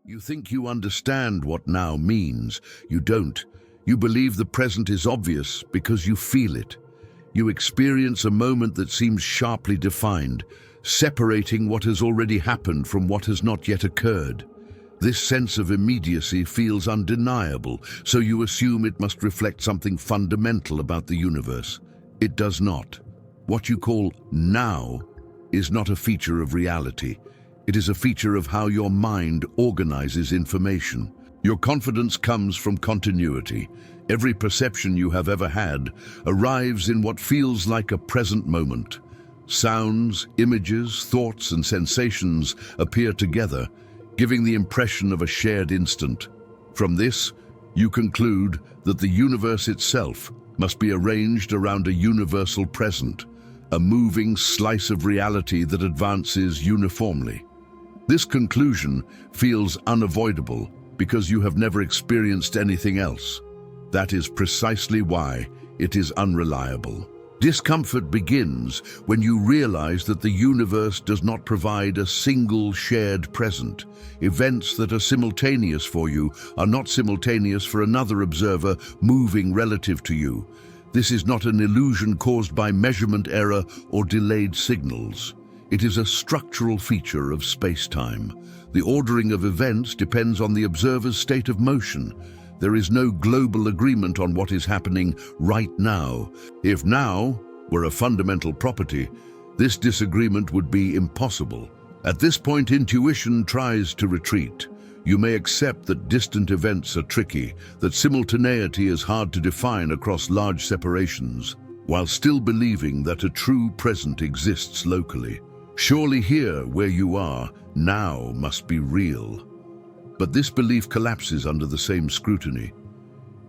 You think you understand what now means. You don't. You believe the present is obvious because you feel it. You experience a moment that seems sharply defined, separating what has already happened from what has not yet occurred. This sense of immediacy feels undeniable, so you assume it must reflect something fundamental about the universe. It does not. What you call now is not a feature of reality. It is a feature of how your mind organizes information. Your confidence comes from continuity. Every perception you have ever had arrives in what feels like a present moment. Sounds, images, thoughts, and sensations appear together, giving the impression of a shared instant. From this, you conclude that the universe itself must be arranged around a universal present, a moving slice of reality that advances uniformly. This conclusion feels unavoidable because you have never experienced anything else. That is precisely why it is unreliable. Discomfort begins when you realize that the universe does not provide a single shared present. Events that are simultaneous for you are not simultaneous for another observer moving relative to you. This is not an illusion caused by measurement error or delayed signals. It is a structural feature of space-time. The ordering of events depends on the observer's state of motion. There is no global agreement on what is happening right now. If now were a fundamental property, this disagreement would be impossible. At this point, intuition tries to retreat. You may accept that distant events are tricky, that simultaneity is hard to define across large separations, while still believing that a true present exists locally. Surely here, where you are, now must be real. But this belief collapses under the same scrutiny.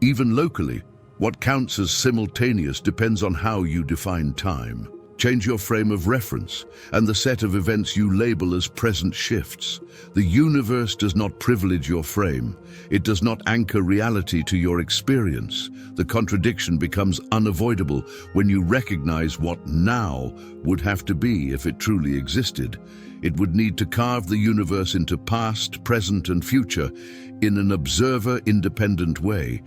Even locally, what counts as simultaneous depends on how you define time. Change your frame of reference, and the set of events you label as present shifts. The universe does not privilege your frame. It does not anchor reality to your experience. The contradiction becomes unavoidable when you recognize what now would have to be if it truly existed. It would need to carve the universe into past, present, and future in an observer-independent way.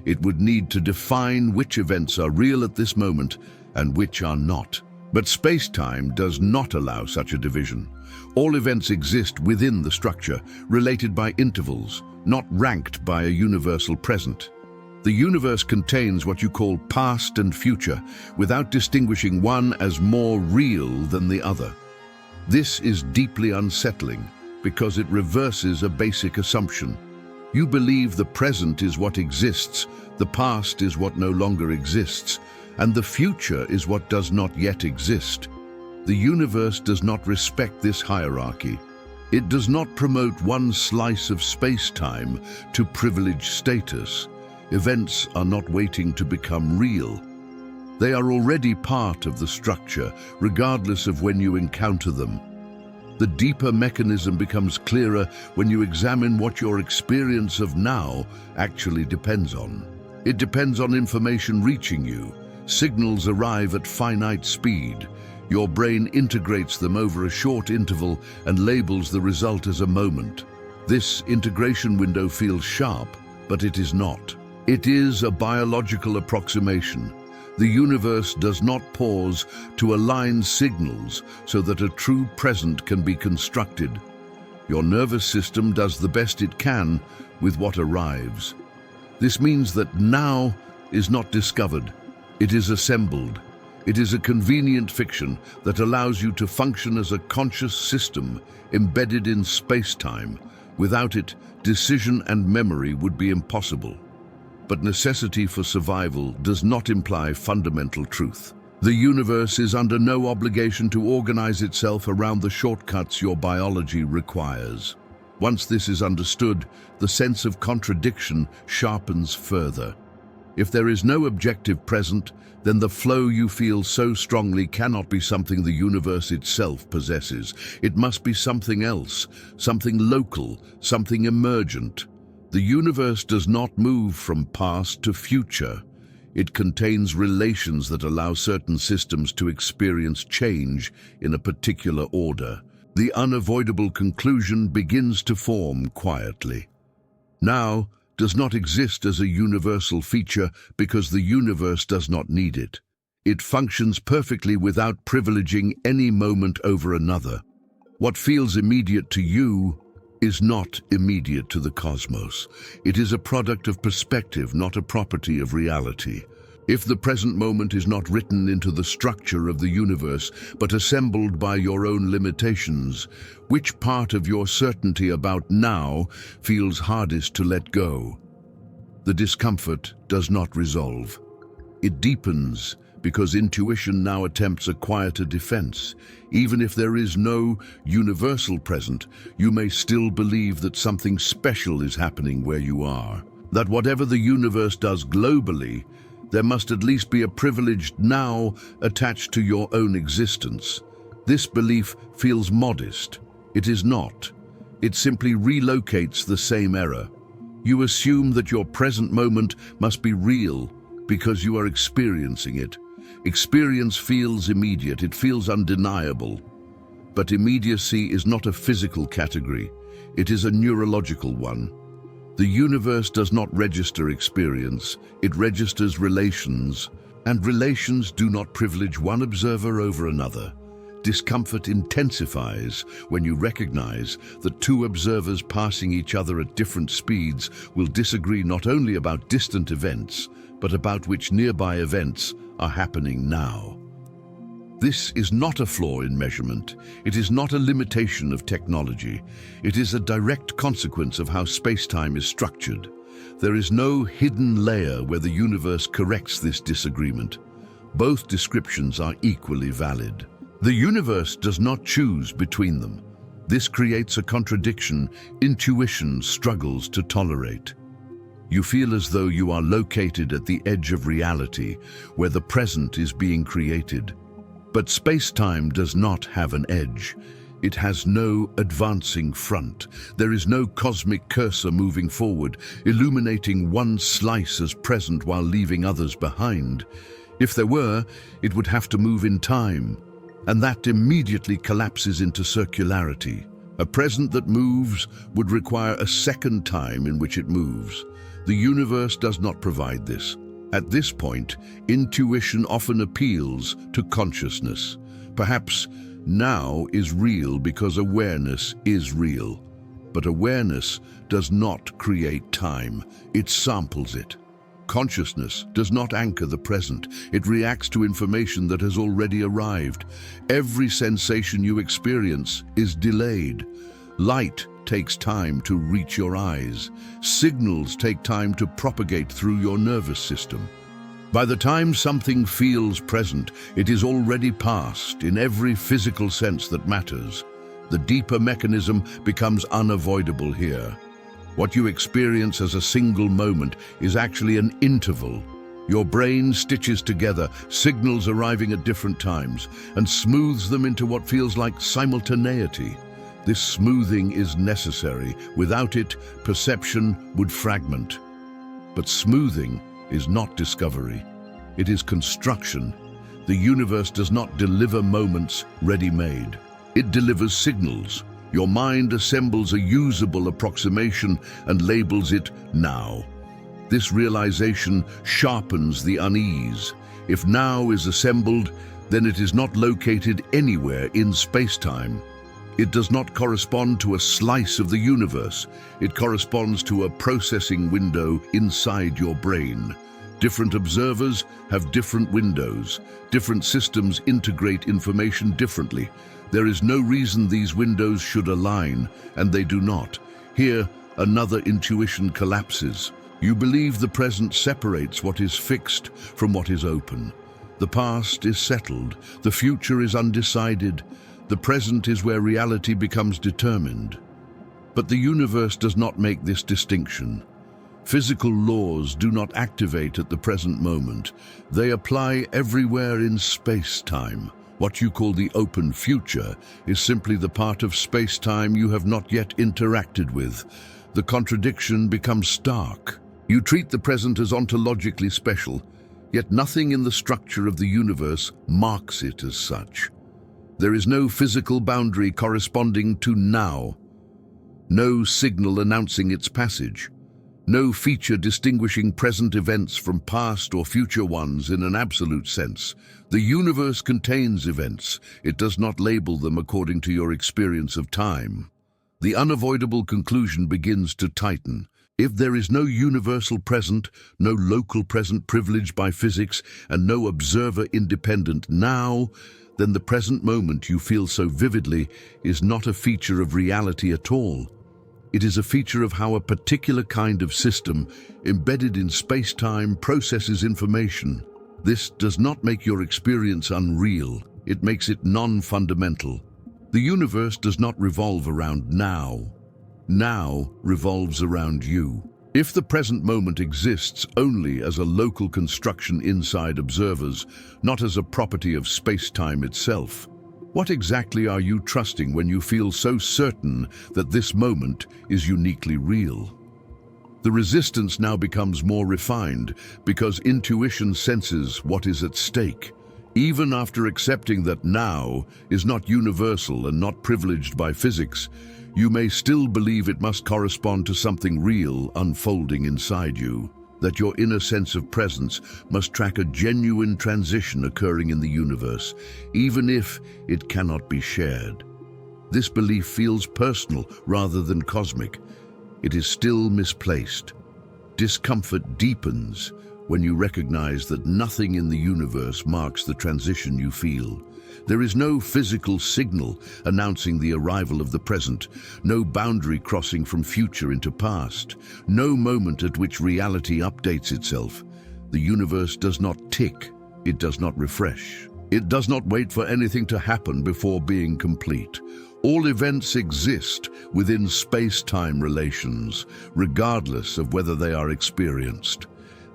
It would need to define which events are real at this moment and which are not. But space-time does not allow such a division. All events exist within the structure, related by intervals, not ranked by a universal present. The universe contains what you call past and future, without distinguishing one as more real than the other. This is deeply unsettling because it reverses a basic assumption. You believe the present is what exists, the past is what no longer exists, and the future is what does not yet exist. The universe does not respect this hierarchy. It does not promote one slice of space-time to privileged status. Events are not waiting to become real. They are already part of the structure, regardless of when you encounter them. The deeper mechanism becomes clearer when you examine what your experience of now actually depends on. It depends on information reaching you. Signals arrive at finite speed. Your brain integrates them over a short interval and labels the result as a moment. This integration window feels sharp, but it is not. It is a biological approximation. The universe does not pause to align signals so that a true present can be constructed. Your nervous system does the best it can with what arrives. This means that now is not discovered. It is assembled. It is a convenient fiction that allows you to function as a conscious system embedded in space-time. Without it, decision and memory would be impossible. But necessity for survival does not imply fundamental truth. The universe is under no obligation to organize itself around the shortcuts your biology requires. Once this is understood, the sense of contradiction sharpens further. If there is no objective present, then the flow you feel so strongly cannot be something the universe itself possesses. It must be something else, something local, something emergent. The universe does not move from past to future. It contains relations that allow certain systems to experience change in a particular order. The unavoidable conclusion begins to form quietly. Now does not exist as a universal feature because the universe does not need it. It functions perfectly without privileging any moment over another. What feels immediate to you is not immediate to the cosmos. It is a product of perspective, not a property of reality. If the present moment is not written into the structure of the universe, but assembled by your own limitations, which part of your certainty about now feels hardest to let go? The discomfort does not resolve. It deepens because intuition now attempts a quieter defense. Even if there is no universal present, you may still believe that something special is happening where you are. That whatever the universe does globally, there must at least be a privileged now attached to your own existence. This belief feels modest. It is not. It simply relocates the same error. You assume that your present moment must be real because you are experiencing it. Experience feels immediate, it feels undeniable. But immediacy is not a physical category, it is a neurological one. The universe does not register experience, it registers relations, and relations do not privilege one observer over another. Discomfort intensifies when you recognize that two observers passing each other at different speeds will disagree not only about distant events, but about which nearby events are happening now. This is not a flaw in measurement. It is not a limitation of technology. It is a direct consequence of how space-time is structured. There is no hidden layer where the universe corrects this disagreement. Both descriptions are equally valid. The universe does not choose between them. This creates a contradiction intuition struggles to tolerate. You feel as though you are located at the edge of reality, where the present is being created. But space-time does not have an edge. It has no advancing front. There is no cosmic cursor moving forward, illuminating one slice as present while leaving others behind. If there were, it would have to move in time, and that immediately collapses into circularity. A present that moves would require a second time in which it moves. The universe does not provide this. At this point, intuition often appeals to consciousness. Perhaps now is real because awareness is real. But awareness does not create time, it samples it. Consciousness does not anchor the present, it reacts to information that has already arrived. Every sensation you experience is delayed. Light takes time to reach your eyes. Signals take time to propagate through your nervous system. By the time something feels present, it is already past in every physical sense that matters. The deeper mechanism becomes unavoidable here. What you experience as a single moment is actually an interval. Your brain stitches together signals arriving at different times and smooths them into what feels like simultaneity. This smoothing is necessary. Without it, perception would fragment. But smoothing is not discovery. It is construction. The universe does not deliver moments ready-made. It delivers signals. Your mind assembles a usable approximation and labels it now. This realization sharpens the unease. If now is assembled, then it is not located anywhere in space-time. It does not correspond to a slice of the universe. It corresponds to a processing window inside your brain. Different observers have different windows. Different systems integrate information differently. There is no reason these windows should align, and they do not. Here, another intuition collapses. You believe the present separates what is fixed from what is open. The past is settled. The future is undecided. The present is where reality becomes determined. But the universe does not make this distinction. Physical laws do not activate at the present moment. They apply everywhere in space-time. What you call the open future is simply the part of space-time you have not yet interacted with. The contradiction becomes stark. You treat the present as ontologically special, yet nothing in the structure of the universe marks it as such. There is no physical boundary corresponding to now, no signal announcing its passage, no feature distinguishing present events from past or future ones in an absolute sense. The universe contains events. It does not label them according to your experience of time. The unavoidable conclusion begins to tighten. If there is no universal present, no local present privileged by physics, and no observer-independent now, then the present moment you feel so vividly is not a feature of reality at all. It is a feature of how a particular kind of system, embedded in space-time, processes information. This does not make your experience unreal. It makes it non-fundamental. The universe does not revolve around now. Now revolves around you. If the present moment exists only as a local construction inside observers, not as a property of space-time itself, what exactly are you trusting when you feel so certain that this moment is uniquely real? The resistance now becomes more refined because intuition senses what is at stake. Even after accepting that now is not universal and not privileged by physics, you may still believe it must correspond to something real unfolding inside you, that your inner sense of presence must track a genuine transition occurring in the universe, even if it cannot be shared. This belief feels personal rather than cosmic. It is still misplaced. Discomfort deepens when you recognize that nothing in the universe marks the transition you feel. There is no physical signal announcing the arrival of the present, no boundary crossing from future into past, no moment at which reality updates itself. The universe does not tick, it does not refresh. It does not wait for anything to happen before being complete. All events exist within space-time relations, regardless of whether they are experienced.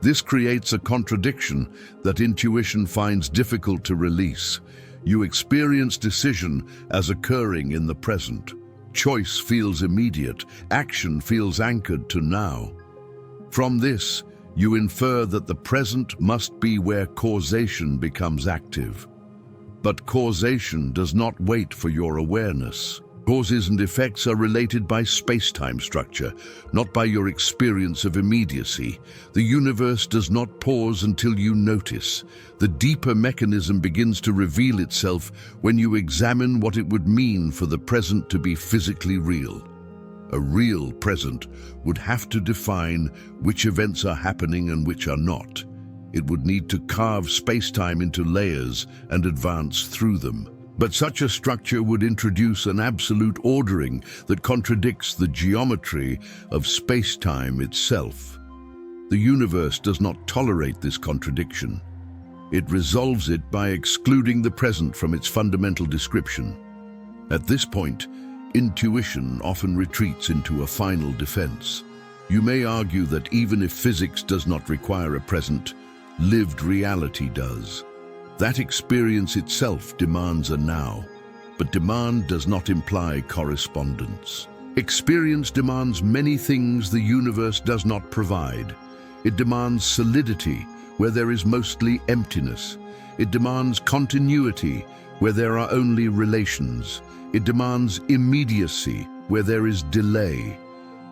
This creates a contradiction that intuition finds difficult to release. You experience decision as occurring in the present. Choice feels immediate. Action feels anchored to now. From this, you infer that the present must be where causation becomes active. But causation does not wait for your awareness. Causes and effects are related by space-time structure, not by your experience of immediacy. The universe does not pause until you notice. The deeper mechanism begins to reveal itself when you examine what it would mean for the present to be physically real. A real present would have to define which events are happening and which are not. It would need to carve space-time into layers and advance through them. But such a structure would introduce an absolute ordering that contradicts the geometry of space-time itself. The universe does not tolerate this contradiction. It resolves it by excluding the present from its fundamental description. At this point, intuition often retreats into a final defense. You may argue that even if physics does not require a present, lived reality does. That experience itself demands a now, but demand does not imply correspondence. Experience demands many things the universe does not provide. It demands solidity where there is mostly emptiness. It demands continuity where there are only relations. It demands immediacy where there is delay.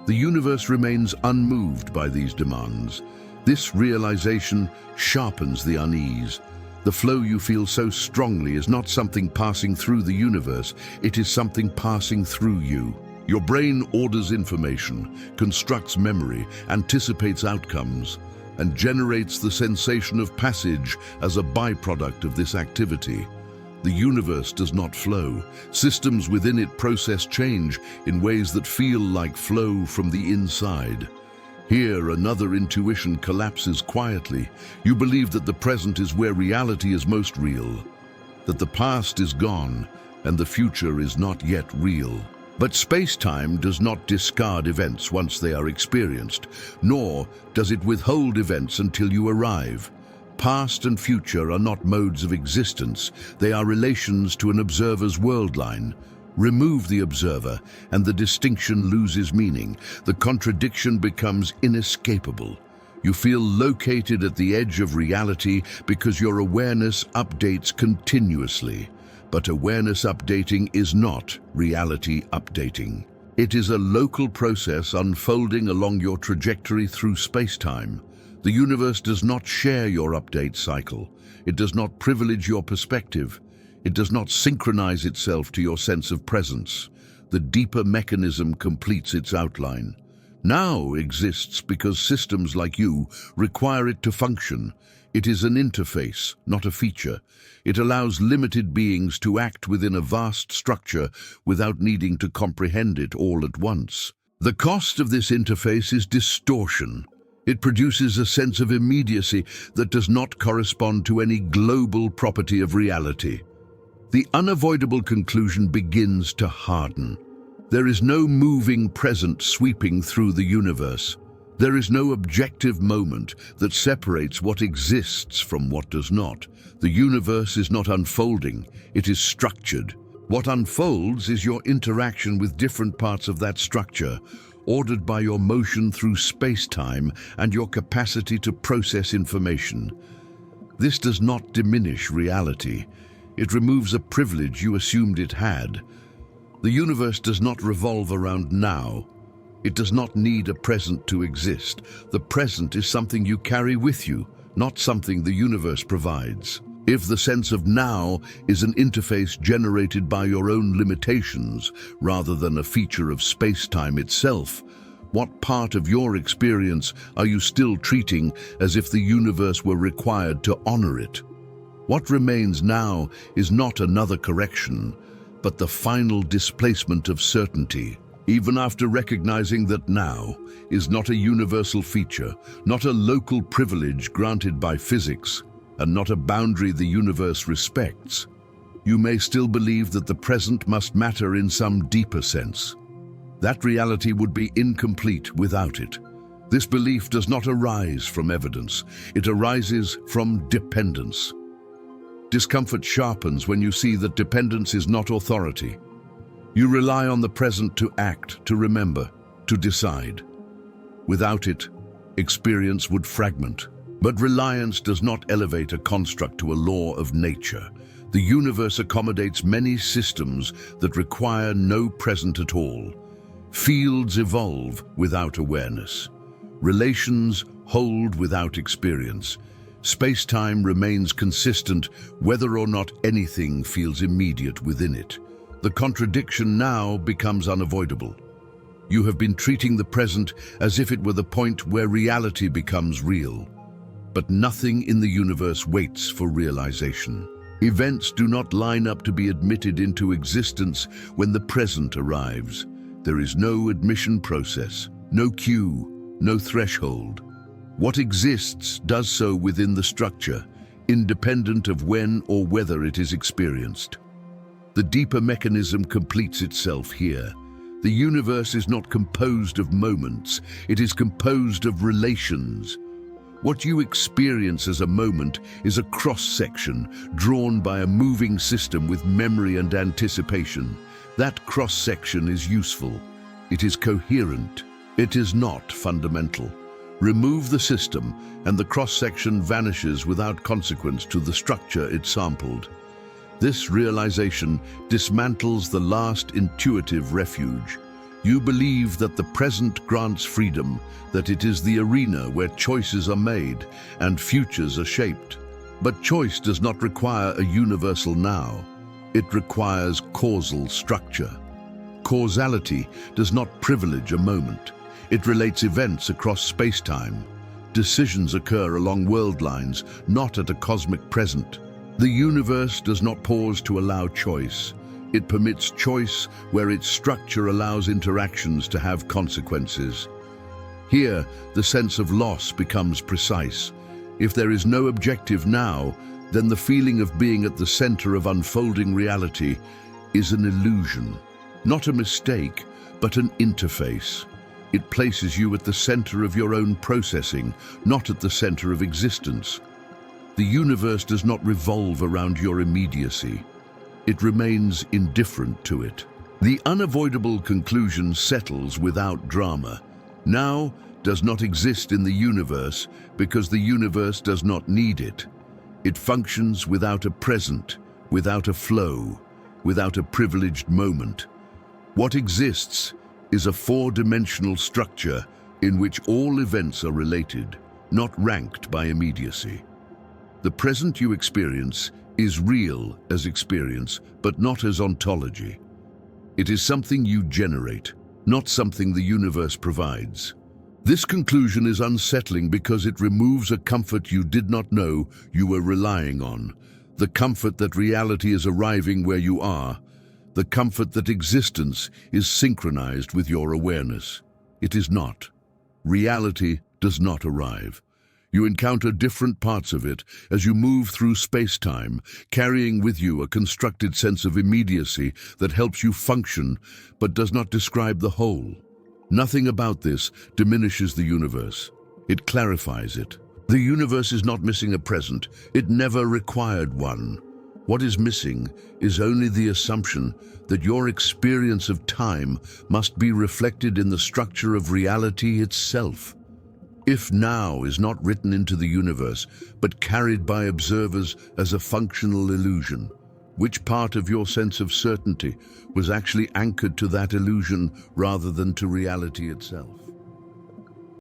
The universe remains unmoved by these demands. This realization sharpens the unease. The flow you feel so strongly is not something passing through the universe, it is something passing through you. Your brain orders information, constructs memory, anticipates outcomes, and generates the sensation of passage as a byproduct of this activity. The universe does not flow. Systems within it process change in ways that feel like flow from the inside. Here, another intuition collapses quietly. You believe that the present is where reality is most real, that the past is gone and the future is not yet real. But space-time does not discard events once they are experienced, nor does it withhold events until you arrive. Past and future are not modes of existence, they are relations to an observer's world line. Remove the observer, and the distinction loses meaning. The contradiction becomes inescapable. You feel located at the edge of reality because your awareness updates continuously. But awareness updating is not reality updating. It is a local process unfolding along your trajectory through space-time. The universe does not share your update cycle. It does not privilege your perspective. It does not synchronize itself to your sense of presence. The deeper mechanism completes its outline. Now exists because systems like you require it to function. It is an interface, not a feature. It allows limited beings to act within a vast structure without needing to comprehend it all at once. The cost of this interface is distortion. It produces a sense of immediacy that does not correspond to any global property of reality. The unavoidable conclusion begins to harden. There is no moving present sweeping through the universe. There is no objective moment that separates what exists from what does not. The universe is not unfolding, it is structured. What unfolds is your interaction with different parts of that structure, ordered by your motion through space-time and your capacity to process information. This does not diminish reality. It removes a privilege you assumed it had. The universe does not revolve around now. It does not need a present to exist. The present is something you carry with you, not something the universe provides. If the sense of now is an interface generated by your own limitations rather than a feature of space-time itself, what part of your experience are you still treating as if the universe were required to honor it? What remains now is not another correction, but the final displacement of certainty. Even after recognizing that now is not a universal feature, not a local privilege granted by physics, and not a boundary the universe respects, you may still believe that the present must matter in some deeper sense. That reality would be incomplete without it. This belief does not arise from evidence. It arises from dependence. Discomfort sharpens when you see that dependence is not authority. You rely on the present to act, to remember, to decide. Without it, experience would fragment. But reliance does not elevate a construct to a law of nature. The universe accommodates many systems that require no present at all. Fields evolve without awareness. Relations hold without experience. Space-time remains consistent whether or not anything feels immediate within it. The contradiction now becomes unavoidable. You have been treating the present as if it were the point where reality becomes real. But nothing in the universe waits for realization. Events do not line up to be admitted into existence when the present arrives. There is no admission process, no queue, no threshold. What exists does so within the structure, independent of when or whether it is experienced. The deeper mechanism completes itself here. The universe is not composed of moments, it is composed of relations. What you experience as a moment is a cross-section drawn by a moving system with memory and anticipation. That cross-section is useful. It is coherent. It is not fundamental. Remove the system, and the cross-section vanishes without consequence to the structure it sampled. This realization dismantles the last intuitive refuge. You believe that the present grants freedom, that it is the arena where choices are made and futures are shaped. But choice does not require a universal now. It requires causal structure. Causality does not privilege a moment. It relates events across space-time. Decisions occur along world lines, not at a cosmic present. The universe does not pause to allow choice. It permits choice where its structure allows interactions to have consequences. Here, the sense of loss becomes precise. If there is no objective now, then the feeling of being at the center of unfolding reality is an illusion. Not a mistake, but an interface. It places you at the center of your own processing, not at the center of existence. The universe does not revolve around your immediacy. It remains indifferent to it. The unavoidable conclusion settles without drama. Now does not exist in the universe because the universe does not need it. It functions without a present, without a flow, without a privileged moment. What exists is a four-dimensional structure in which all events are related, not ranked by immediacy. The present you experience is real as experience, but not as ontology. It is something you generate, not something the universe provides. This conclusion is unsettling because it removes a comfort you did not know you were relying on, the comfort that reality is arriving where you are, the comfort that existence is synchronized with your awareness. It is not. Reality does not arrive. You encounter different parts of it as you move through space-time, carrying with you a constructed sense of immediacy that helps you function but does not describe the whole. Nothing about this diminishes the universe. It clarifies it. The universe is not missing a present. It never required one. What is missing is only the assumption that your experience of time must be reflected in the structure of reality itself. If now is not written into the universe, but carried by observers as a functional illusion, which part of your sense of certainty was actually anchored to that illusion rather than to reality itself?